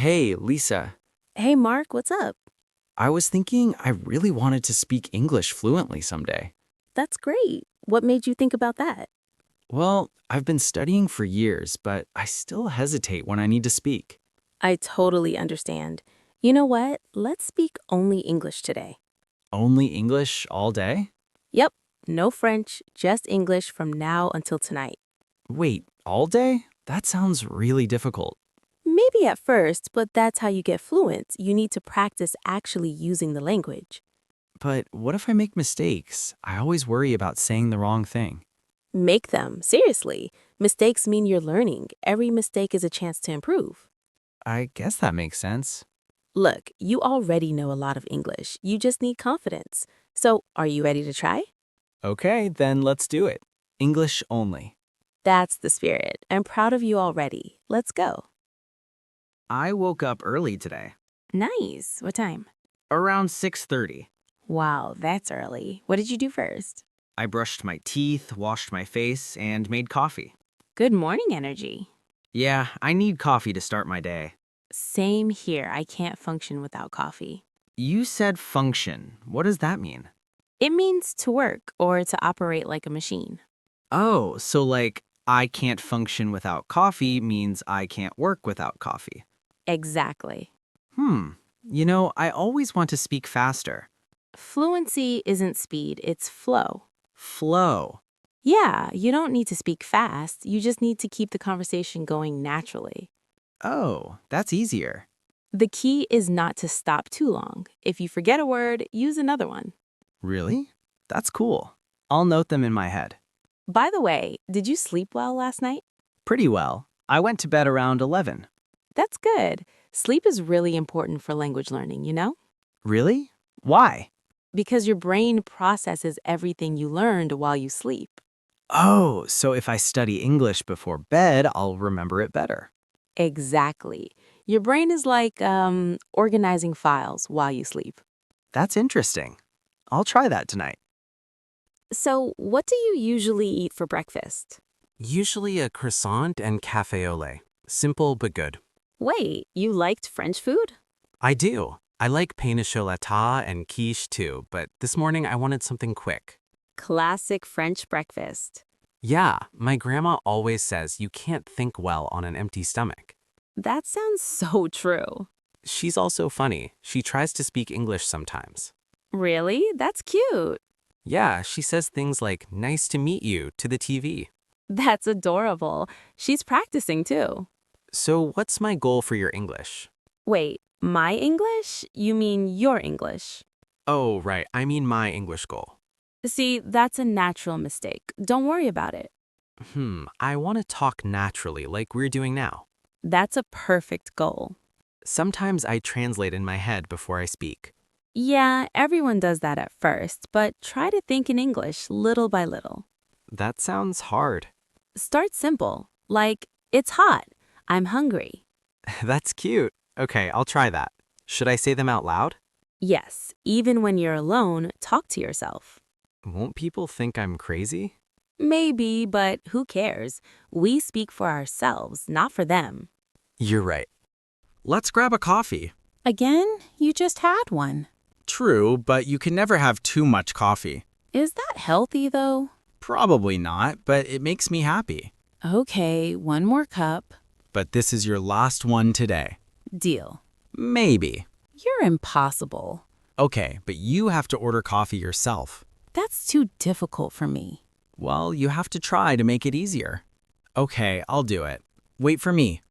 Hey, Lisa. Hey Mark, what's up? I was thinking I really wanted to speak English fluently someday. That's great. What made you think about that? Well, I've been studying for years, but I still hesitate when I need to speak. I totally understand. You know what? Let's speak only English today. Only English all day? Yep, no French, just English from now until tonight. Wait, all day? That sounds really difficult. Maybe at first, but that's how you get fluent. You need to practice actually using the language. But what if I make mistakes? I always worry about saying the wrong thing. Make them, seriously. Mistakes mean you're learning. Every mistake is a chance to improve. I guess that makes sense. Look, you already know a lot of English. You just need confidence. So, are you ready to try? Okay, then let's do it. English only. That's the spirit. I'm proud of you already. Let's go. I woke up early today, Nice. What time? around 6:30. Wow, that's early. What did you do first? I brushed my teeth, washed my face, and made coffee. Good morning energy. Yeah, I need coffee to start my day. Same here. I can't function without coffee. You said function. What does that mean? It means to work or to operate like a machine. Oh, so like, I can't function without coffee means I can't work without coffee. Exactly. I always want to speak faster. Fluency isn't speed, it's flow. Flow. Yeah, you don't need to speak fast. You just need to keep the conversation going naturally. Oh, that's easier. The key is not to stop too long. If you forget a word, use another one. Really? That's cool. I'll note them in my head. By the way, did you sleep well last night? Pretty well. I went to bed around 11. That's good. Sleep is really important for language learning, you know? Really? Why? Because your brain processes everything you learned while you sleep. Oh, so if I study English before bed, I'll remember it better. Exactly. Your brain is like organizing files while you sleep. That's interesting. I'll try that tonight. So, what do you usually eat for breakfast? Usually a croissant and café au lait. Simple but good. Wait, you liked French food? I do. I like pain au chocolat and quiche too, but this morning I wanted something quick. Classic French breakfast. Yeah, my grandma always says you can't think well on an empty stomach. That sounds so true. She's also funny. She tries to speak English sometimes. Really? That's cute. Yeah, she says things like, nice to meet you, to the TV. That's adorable. She's practicing too. So what's my goal for your English? Wait, my English? You mean your English? Oh, right, I mean my English goal. See, that's a natural mistake. Don't worry about it. I want to talk naturally like we're doing now. That's a perfect goal. Sometimes I translate in my head before I speak. Yeah, everyone does that at first, but try to think in English little by little. That sounds hard. Start simple, like, it's hot, I'm hungry. That's cute. Okay, I'll try that. Should I say them out loud? Yes, even when you're alone, talk to yourself. Won't people think I'm crazy? Maybe, but who cares? We speak for ourselves, not for them. You're right. Let's grab a coffee. Again? You just had one. True, but you can never have too much coffee. Is that healthy, though? Probably not, but it makes me happy. Okay, one more cup. But this is your last one today. Deal. Maybe. You're impossible. Okay, but you have to order coffee yourself. That's too difficult for me. Well, you have to try to make it easier. Okay, I'll do it. Wait for me.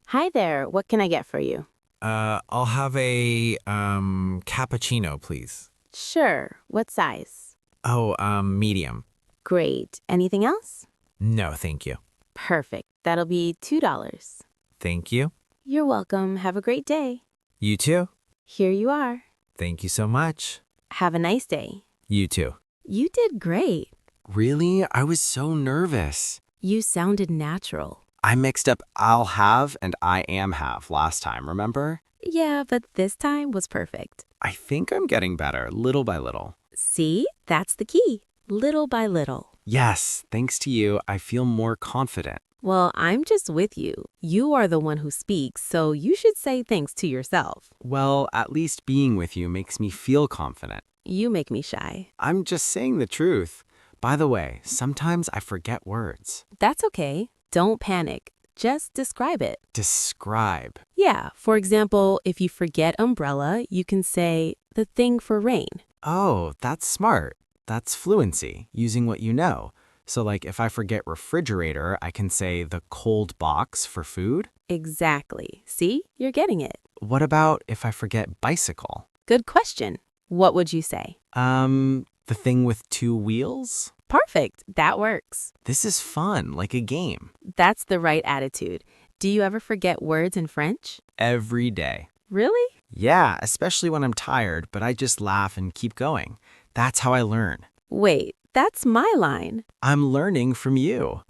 Hi there, what can I get for you? I'll have a, cappuccino, please. Sure, what size? Oh, medium. Great. Anything else? No, thank you. Perfect. That'll be $2. Thank you. You're welcome. Have a great day. You too. Here you are. Thank you so much. Have a nice day. You too. You did great. Really? I was so nervous. You sounded natural. I mixed up I'll have and I am have last time, remember? Yeah, but this time was perfect. I think I'm getting better, little by little. See? That's the key. Little by little. Yes, thanks to you, I feel more confident. Well, I'm just with you. You are the one who speaks, so you should say thanks to yourself. Well, at least being with you makes me feel confident. You make me shy. I'm just saying the truth. By the way, sometimes I forget words. That's okay. Don't panic. Just describe it. Describe. Yeah, for example, if you forget umbrella, you can say the thing for rain. Oh, that's smart. That's fluency, using what you know. So like if I forget refrigerator, I can say the cold box for food. Exactly. See, you're getting it. What about if I forget bicycle? Good question. What would you say? The thing with two wheels? Perfect. That works. This is fun, like a game. That's the right attitude. Do you ever forget words in French? Every day. Really? Yeah, especially when I'm tired, but I just laugh and keep going. That's how I learn. Wait, that's my line. I'm learning from you.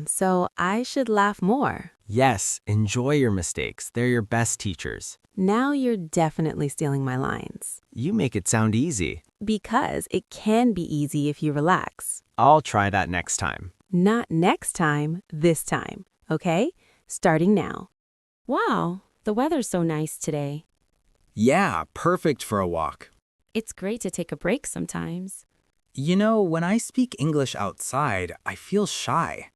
So I should laugh more. Yes, enjoy your mistakes. They're your best teachers. Now you're definitely stealing my lines. You make it sound easy. Because it can be easy if you relax. I'll try that next time. Not next time, this time. Okay? Starting now. Wow, the weather's so nice today. Yeah, perfect for a walk. It's great to take a break sometimes. You know, when I speak English outside, I feel shy.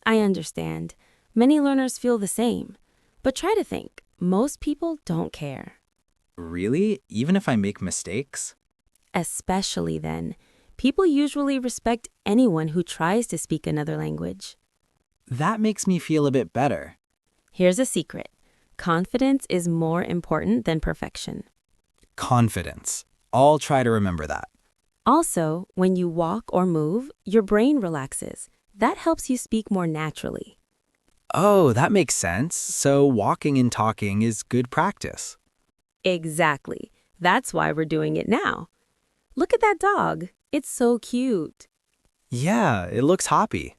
I understand. Many learners feel the same. But try to think. Most people don't care. Really? Even if I make mistakes? Especially then. People usually respect anyone who tries to speak another language. That makes me feel a bit better. Here's a secret. Confidence is more important than perfection. Confidence. I'll try to remember that. Also, when you walk or move, your brain relaxes. That helps you speak more naturally. Oh, that makes sense. So walking and talking is good practice. Exactly. That's why we're doing it now. Look at that dog. It's so cute. Yeah, it looks hoppy.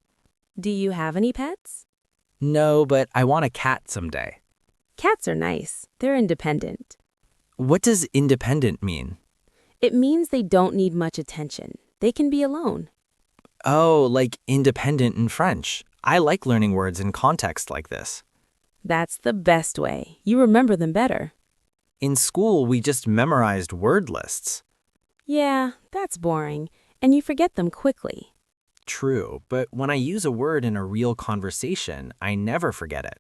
Do you have any pets? No, but I want a cat someday. Cats are nice. They're independent. What does independent mean? It means they don't need much attention. They can be alone. Oh, like independent in French. I like learning words in context like this. That's the best way. You remember them better. In school, we just memorized word lists. Yeah, that's boring. And you forget them quickly. True, but when I use a word in a real conversation, I never forget it.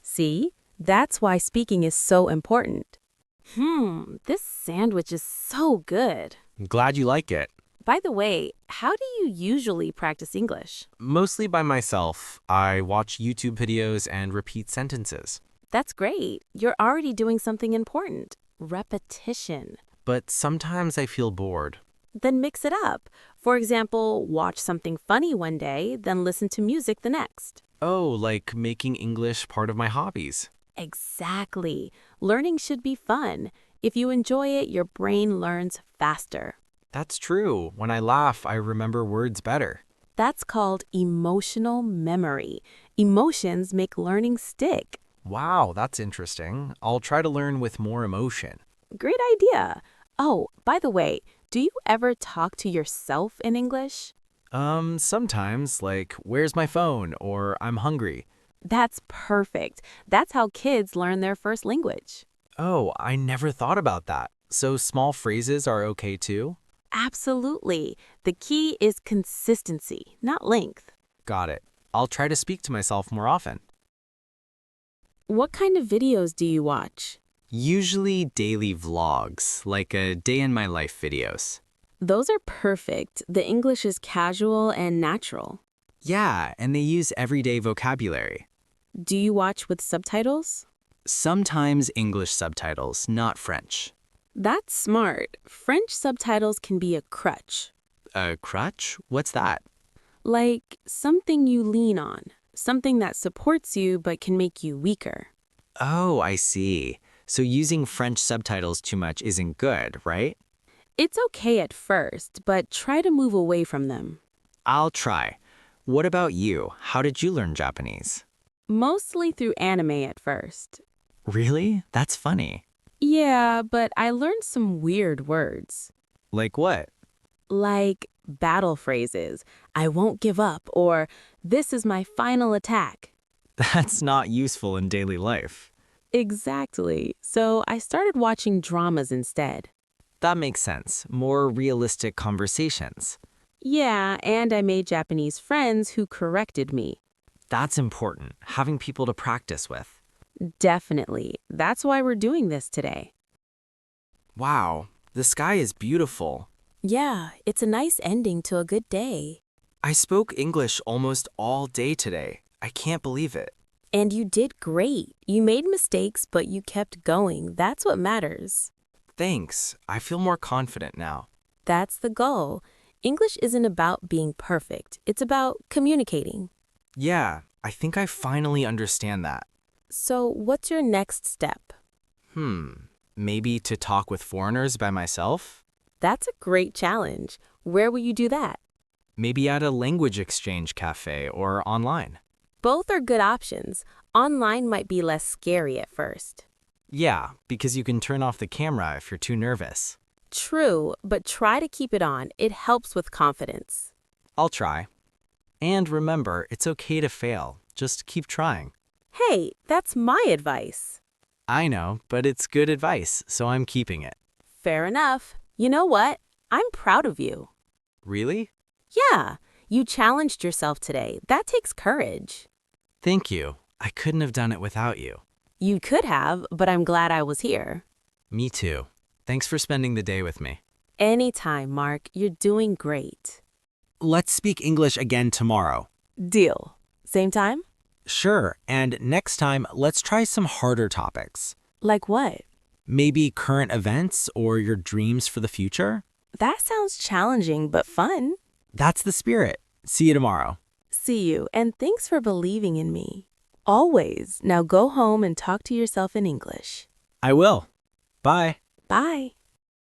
See? That's why speaking is so important. This sandwich is so good. Glad you like it. By the way, how do you usually practice English? Mostly by myself. I watch YouTube videos and repeat sentences. That's great. You're already doing something important. Repetition. But sometimes I feel bored. Then mix it up. For example, watch something funny one day, then listen to music the next. Oh, like making English part of my hobbies. Exactly. Learning should be fun. If you enjoy it, your brain learns faster. That's true. When I laugh, I remember words better. That's called emotional memory. Emotions make learning stick. Wow, that's interesting. I'll try to learn with more emotion. Great idea. Oh, by the way, do you ever talk to yourself in English? Sometimes, like, where's my phone? Or I'm hungry. That's perfect. That's how kids learn their first language. Oh, I never thought about that. So small phrases are okay too? Absolutely. The key is consistency, not length. Got it. I'll try to speak to myself more often. What kind of videos do you watch? Usually daily vlogs, like a day in my life videos. Those are perfect. The English is casual and natural. Yeah, and they use everyday vocabulary. Do you watch with subtitles? Sometimes English subtitles, not French. That's smart. French subtitles can be a crutch. A crutch? What's that? Like something you lean on, something that supports you but can make you weaker. Oh, I see. So using French subtitles too much isn't good, right? It's okay at first, but try to move away from them. I'll try. What about you? How did you learn Japanese? Mostly through anime at first. Really? That's funny. Yeah, but I learned some weird words. Like what? Like battle phrases, I won't give up, or this is my final attack. That's not useful in daily life. Exactly. So I started watching dramas instead. That makes sense. More realistic conversations. Yeah, and I made Japanese friends who corrected me. That's important, having people to practice with. Definitely. That's why we're doing this today. Wow, the sky is beautiful. Yeah, it's a nice ending to a good day. I spoke English almost all day today. I can't believe it. And you did great. You made mistakes, but you kept going. That's what matters. Thanks. I feel more confident now. That's the goal. English isn't about being perfect. It's about communicating. Yeah, I think I finally understand that. So what's your next step? Maybe to talk with foreigners by myself? That's a great challenge. Where will you do that? Maybe at a language exchange cafe or online. Both are good options. Online might be less scary at first. Yeah, because you can turn off the camera if you're too nervous. True, but try to keep it on. It helps with confidence. I'll try. And remember, it's okay to fail. Just keep trying. Hey, that's my advice. I know, but it's good advice, so I'm keeping it. Fair enough. You know what? I'm proud of you. Really? Yeah, you challenged yourself today. That takes courage. Thank you. I couldn't have done it without you. You could have, but I'm glad I was here. Me too. Thanks for spending the day with me. Anytime, Mark. You're doing great. Let's speak English again tomorrow. Deal. Same time? Sure, and next time, let's try some harder topics. Like what? Maybe current events or your dreams for the future? That sounds challenging, but fun. That's the spirit. See you tomorrow. See you, and thanks for believing in me. Always. Now go home and talk to yourself in English. I will. Bye. Bye.